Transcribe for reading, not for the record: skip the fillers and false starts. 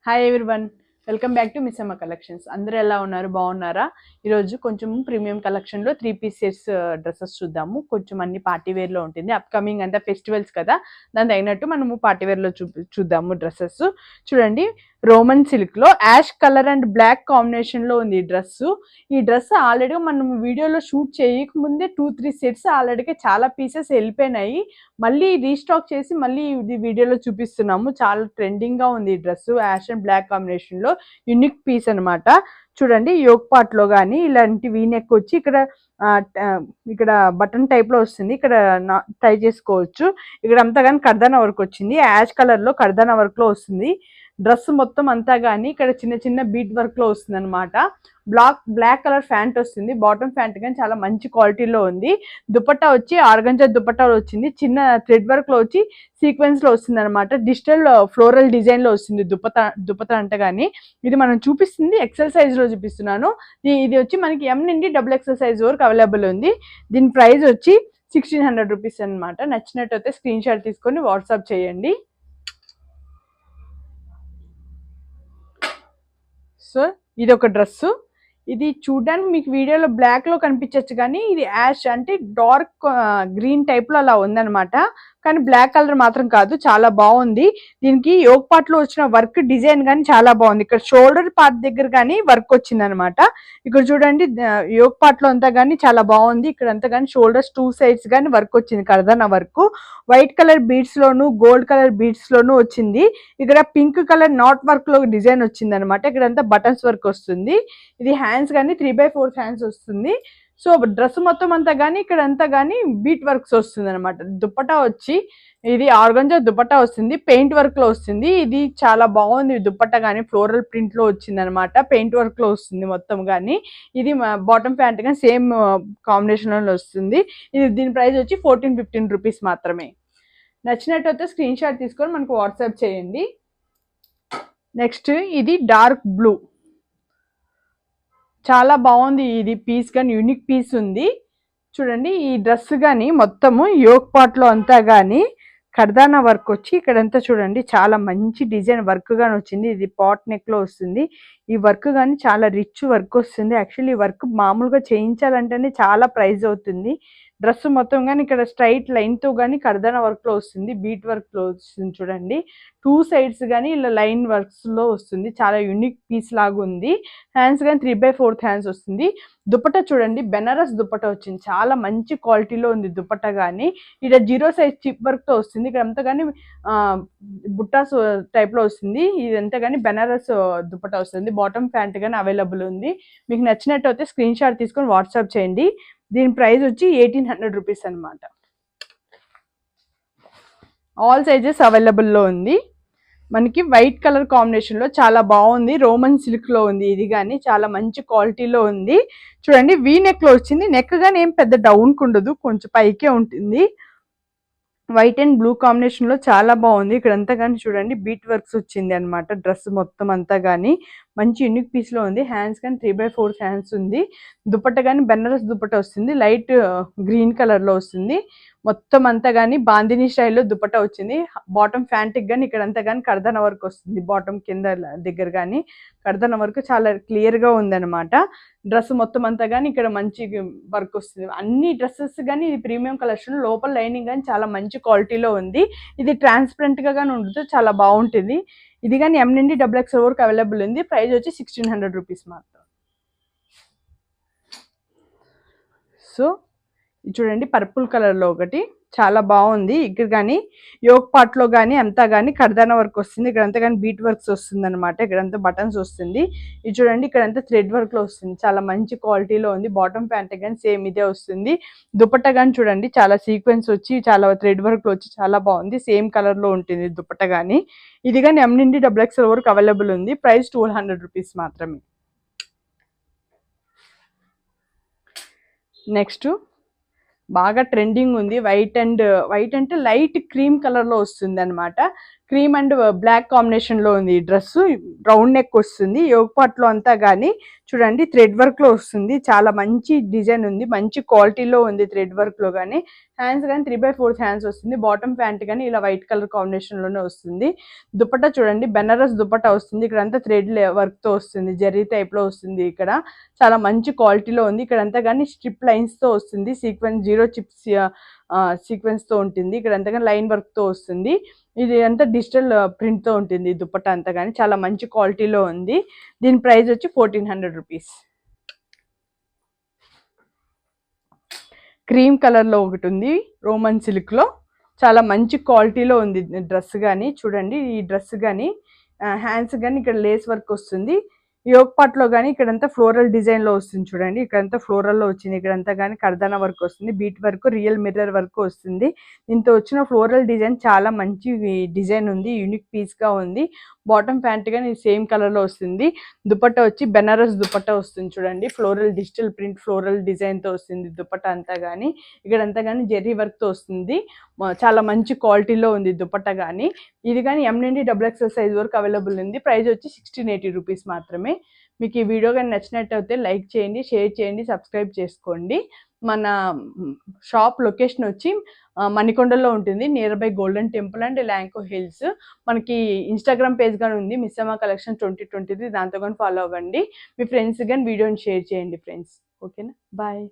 Hi everyone, welcome back to miss అమ్మ collections. అందరూ ఎలా ఉన్నారు? బాగున్నారా? ఈరోజు కొంచెం ప్రీమియం కలెక్షన్లో 3 పీస్ సెట్స్ డ్రెస్సెస్ చూద్దాము. కొంచెం అన్ని పార్టీ వేర్లో ఉంటుంది. అప్కమింగ్ అంతా ఫెస్టివల్స్ కదా, దాని తగినట్టు మనము పార్టీ వేర్లో చూద్దాము డ్రెస్సెస్. చూడండి, రోమన్ సిల్క్లో యాష్ కలర్ అండ్ బ్లాక్ కాంబినేషన్లో ఉంది ఈ డ్రెస్సు. ఈ డ్రెస్ ఆల్రెడీ మనం వీడియోలో షూట్ చేయకముందే 2-3 సెట్స్ ఆల్రెడీగా చాలా పీసెస్ వెళ్ళిపోయినాయి. మళ్ళీ రీస్టాక్ చేసి మళ్ళీ ఇది వీడియోలో చూపిస్తున్నాము. చాలా ట్రెండింగ్గా ఉంది ఈ డ్రెస్, యాష్ అండ్ బ్లాక్ కాంబినేషన్లో యూనిక్ పీస్ అనమాట. చూడండి, యోక్ పార్ట్లో కానీ ఇలాంటి వీనెక్ వచ్చి ఇక్కడ బటన్ టైప్లో వస్తుంది. ఇక్కడ ట్రై చేసుకోవచ్చు. ఇక్కడ అంతా కానీ కర్దానా వర్క్ వచ్చింది. యాష్ కలర్లో కర్దానా వర్క్లో వస్తుంది డ్రెస్ మొత్తం అంతా. కానీ ఇక్కడ చిన్న చిన్న బీట్ వర్క్లో వస్తుంది అనమాట. బ్లాక్ కలర్ ప్యాంట్ వస్తుంది. బాటమ్ ప్యాంట్ కానీ చాలా మంచి క్వాలిటీలో ఉంది. దుపట్టా వచ్చి ఆర్గంజా దుపట్టా వచ్చింది. చిన్న థ్రెడ్ వర్క్ లో వచ్చి సీక్వెన్స్ లో వస్తుంది అనమాట. డిజిటల్ ఫ్లోరల్ డిజైన్ లో వస్తుంది దుపట్టా అంటే. కానీ ఇది మనం చూపిస్తుంది ఎక్సెల్ సైజ్ లో చూపిస్తున్నాను. ఇది వచ్చి మనకి ఎం నుండి XXL సైజ్ వరకు అవైలబుల్ ఉంది. దీని ప్రైస్ వచ్చి 1600 రూపీస్ అనమాట. నచ్చినట్టయితే స్క్రీన్ షాట్ తీసుకొని వాట్సాప్ చేయండి. సో ఇది ఒక డ్రెస్సు. ఇది చూడడానికి మీకు వీడియోలో బ్లాక్ లో కనిపించవచ్చు, కానీ ఇది యాష్ అంటే డార్క్ గ్రీన్ టైప్ లో అలా ఉందన్నమాట. కానీ బ్లాక్ కలర్ మాత్రం కాదు, చాలా బాగుంది. దీనికి యోగ్ పార్ట్ లో వచ్చిన వర్క్ డిజైన్ కానీ చాలా బాగుంది. ఇక్కడ షోల్డర్ పార్ట్ దగ్గర కానీ వర్క్ వచ్చింది అనమాట. ఇక్కడ చూడండి, యోగ్ పార్ట్ లో అంతా కానీ చాలా బాగుంది. ఇక్కడ అంతా కానీ షోల్డర్స్ 2 సైడ్స్ కానీ వర్క్ వచ్చింది. కర్దానా వర్క్ వైట్ కలర్ బీడ్స్ లోను గోల్డ్ కలర్ బీడ్స్ లోను వచ్చింది. ఇక్కడ పింక్ కలర్ నాట్ వర్క్ లో డిజైన్ వచ్చింది అనమాట. ఇక్కడ అంతా బటన్స్ వర్క్ వస్తుంది. ఇది హ్యాండ్స్ కానీ 3/4 హ్యాండ్స్ వస్తుంది. సో డ్రెస్ మొత్తం అంతా కానీ ఇక్కడ అంతా కానీ బీట్ వర్క్స్ వస్తుంది అనమాట. దుపట్టా వచ్చి ఇది ఆర్గంజా దుపట్టా వస్తుంది. పెయింట్ వర్క్ లో వస్తుంది. ఇది చాలా బాగుంది. దుపట్టా కానీ ఫ్లోరల్ ప్రింట్ లో వచ్చింది అనమాట. పెయింట్ వర్క్ లో వస్తుంది మొత్తం. కానీ ఇది బాటమ్ ప్యాంట్ కానీ సేమ్ కాంబినేషన్ లో వస్తుంది. ఇది దీని ప్రైస్ వచ్చి 14-15 రూపీస్ మాత్రమే. నచ్చినట్టయితే స్క్రీన్ షాట్ తీసుకొని మనకు వాట్సాప్ చేయండి. నెక్స్ట్ ఇది డార్క్ బ్లూ, చాలా బాగుంది. ఇది పీస్ కానీ యూనిక్ పీస్ ఉంది. చూడండి, ఈ డ్రెస్ కానీ మొత్తము యోక్ పార్ట్ లో అంతా కానీ కర్దానా వర్క్ వచ్చి ఇక్కడంతా చూడండి చాలా మంచి డిజైన్ వర్క్ గాని వచ్చింది. ఇది పాట్ నెక్ లో వస్తుంది. ఈ వర్క్ కానీ చాలా రిచ్ వర్క్ వస్తుంది. యాక్చువల్లీ ఈ వర్క్ మామూలుగా చేయించాలంటేనే చాలా ప్రైస్ అవుతుంది. డ్రెస్ మొత్తం కానీ ఇక్కడ స్ట్రైట్ లైన్ తో కానీ కర్దానా వర్క్ లో వస్తుంది. బీట్ వర్క్ లో వస్తుంది. చూడండి, 2 సైడ్స్ కానీ ఇలా లైన్ వర్క్స్ లో వస్తుంది. చాలా యూనిక్ పీస్ లాగా ఉంది. హ్యాండ్స్ కానీ 3/4 హ్యాండ్స్ వస్తుంది. దుపట్టా చూడండి, బెనారస్ దుపట్టా వచ్చింది. చాలా మంచి క్వాలిటీలో ఉంది దుపట్టా. కానీ ఇక్కడ 0 సైజ్ చిప్ వర్క్ తో వస్తుంది. ఇక్కడ అంతా కానీ బుట్టాస్ టైప్ లో వస్తుంది. ఇదంతా కానీ బెనారస్ దుపట్టా వస్తుంది. బాటమ్ ప్యాంట్ కానీ అవైలబుల్ ఉంది. మీకు నచ్చినట్టు అయితే స్క్రీన్ షాట్ తీసుకొని వాట్సాప్ చేయండి. దీని ప్రైస్ వచ్చి 1800 రూపీస్ అనమాట. ఆల్ సైజెస్ అవైలబుల్లో ఉంది. మనకి వైట్ కలర్ కాంబినేషన్ లో చాలా బాగుంది. రోమన్ సిల్క్ లో ఉంది. ఇది కానీ చాలా మంచి క్వాలిటీలో ఉంది. చూడండి, వీ నెక్ లో వచ్చింది. నెక్ గానీ ఏం పెద్ద డౌన్ కు ఉండదు, కొంచెం పైకే ఉంటుంది. వైట్ అండ్ బ్లూ కాంబినేషన్ లో చాలా బాగుంది. ఇక్కడ అంతా కానీ చూడండి బీట్ వర్క్స్ వచ్చింది అనమాట. డ్రెస్ మొత్తం అంతా కానీ మంచి యూనిక్ పీస్ లో ఉంది. హ్యాండ్స్ కానీ 3/4 హ్యాండ్స్ ఉంది. దుపట్టా కానీ బెనారస్ దుపట్టా వస్తుంది. లైట్ గ్రీన్ కలర్ లో వస్తుంది. మొత్తం అంతా కానీ బాందిని స్టైల్లో దుపట్టా వచ్చింది. బాటమ్ ఫ్యాంటిక్ కానీ ఇక్కడ అంతా కానీ కర్దానా వర్క్ వస్తుంది. బాటమ్ కింద దగ్గర కానీ కర్దానా వర్క్ చాలా క్లియర్ గా ఉందన్నమాట. డ్రెస్ మొత్తం అంతా కానీ ఇక్కడ మంచి వర్క్ వస్తుంది. అన్ని డ్రెస్సెస్ కానీ ఇది ప్రీమియం కలెక్షన్. లోపల లైనింగ్ కానీ చాలా మంచి క్వాలిటీలో ఉంది. ఇది ట్రాన్స్పరెంట్ గా కానీ ఉండదు, చాలా బాగుంటుంది. ఇది కానీ ఎం నుండి XXL వరకు అవైలబుల్ ఉంది. ప్రైస్ వచ్చి 1600 రూపీస్ మాత్రం. సో చూడండి, పర్పుల్ కలర్ లో ఒకటి చాలా బాగుంది. ఇక్కడ కానీ యోక్ పార్ట్ లో కానీ అంతా కానీ కర్దానా వర్క్ వస్తుంది. ఇక్కడ అంతా కానీ బీట్ వర్క్స్ వస్తుంది అనమాట. ఇక్కడంతా బటన్స్ వస్తుంది. ఇది చూడండి, ఇక్కడంతా థ్రెడ్ వర్క్ లో వస్తుంది. చాలా మంచి క్వాలిటీలో ఉంది. బాటమ్ ప్యాంట్ కానీ సేమ్ ఇదే వస్తుంది. దుపట్టా కానీ చూడండి చాలా సీక్వెన్స్ వచ్చి చాలా థ్రెడ్ వర్క్ లో వచ్చి చాలా బాగుంది. సేమ్ కలర్ లో ఉంటుంది దుపట్టా కానీ. ఇది కానీ ఎం నుండి XXL వరకు అవైలబుల్ ఉంది. ప్రైస్ 1200 రూపీస్ మాత్రమే. నెక్స్ట్ బాగా ట్రెండింగ్ ఉంది. వైట్ అంటే లైట్ క్రీమ్ కలర్ లో వస్తుంది అనమాట. క్రీమ్ అండ్ బ్లాక్ కాంబినేషన్ లో ఉంది ఈ డ్రెస్. రౌండ్ నెక్ వస్తుంది, యోగ్ పార్ట్ లో అంతా గానీ చూడండి థ్రెడ్ వర్క్ లో వస్తుంది. చాలా మంచి డిజైన్ ఉంది, మంచి క్వాలిటీలో ఉంది థ్రెడ్ వర్క్ లో గానీ. హ్యాండ్స్ కానీ 3/4 హ్యాండ్స్ వస్తుంది. బాటమ్ ప్యాంట్ కానీ ఇలా వైట్ కలర్ కాంబినేషన్ లోనే వస్తుంది. దుపట్టా చూడండి బెనారస్ దుపట్టా వస్తుంది. ఇక్కడ అంతా థ్రెడ్ వర్క్ తో వస్తుంది, జెర్రీ టైప్ లో వస్తుంది. ఇక్కడ చాలా మంచి క్వాలిటీలో ఉంది. ఇక్కడ అంతా కానీ స్ట్రిప్ లైన్స్ తో వస్తుంది, సీక్వెన్స్ జీరో చిప్స్ సీక్వెన్స్ తో ఉంటుంది. ఇక్కడ అంతా కానీ లైన్ వర్క్ తో వస్తుంది. ఇది అంతా డిజిటల్ ప్రింట్ తో ఉంటుంది దుపట్టా అంతా కానీ. చాలా మంచి క్వాలిటీలో ఉంది. దీని ప్రైస్ వచ్చి 1400 రూపీస్. క్రీమ్ కలర్ లో ఒకటి ఉంది రోమన్ సిల్క్ లో, చాలా మంచి క్వాలిటీలో ఉంది డ్రెస్ కానీ. చూడండి ఈ డ్రెస్ కానీ హ్యాండ్స్ కానీ ఇక్కడ లేస్ వర్క్ వస్తుంది. యోగ్ పార్ట్ లో కానీ ఇక్కడంతా ఫ్లోరల్ డిజైన్ లో వస్తుంది. చూడండి ఇక్కడంతా ఫ్లోరల్ లో వచ్చింది. ఇక్కడంతా కానీ కర్దానా వర్క్ వస్తుంది, bead work, real mirror work వస్తుంది. దీంతో వచ్చిన ఫ్లోరల్ డిజైన్ చాలా మంచి డిజైన్ ఉంది, యూనిక్ పీస్ గా ఉంది. బాటమ్ ప్యాంట్ కానీ సేమ్ కలర్ లో వస్తుంది. దుపట్టా వచ్చి బెనారస్ దుపట్టా వస్తుంది. చూడండి floral digital print floral design తో వస్తుంది దుపట్టా అంతా కానీ. ఇక్కడంతా కానీ జెర్రీ వర్క్ తో వస్తుంది. చాలా మంచి క్వాలిటీలో ఉంది దుపట్టా కానీ. ఇది కానీ M నుండి XXL సైజ్ వరకు అవైలబుల్ ఉంది. ప్రైస్ వచ్చి 1680 రూపీస్ మాత్రమే. మీకు ఈ వీడియో కానీ నచ్చినట్టయితే లైక్ చేయండి, షేర్ చేయండి, సబ్స్క్రైబ్ చేసుకోండి. మన షాప్ లొకేషన్ వచ్చి మణికొండలో ఉంటుంది, near by golden temple and Lanco hills. మనకి ఇన్స్టాగ్రామ్ పేజ్ కానీ ఉంది, మిస్సమ్మ కలెక్షన్ 2023. దాంతో కానీ ఫాలో అవ్వండి. మీ ఫ్రెండ్స్ కానీ వీడియోని షేర్ చేయండి ఫ్రెండ్స్. ఓకేనా, బాయ్.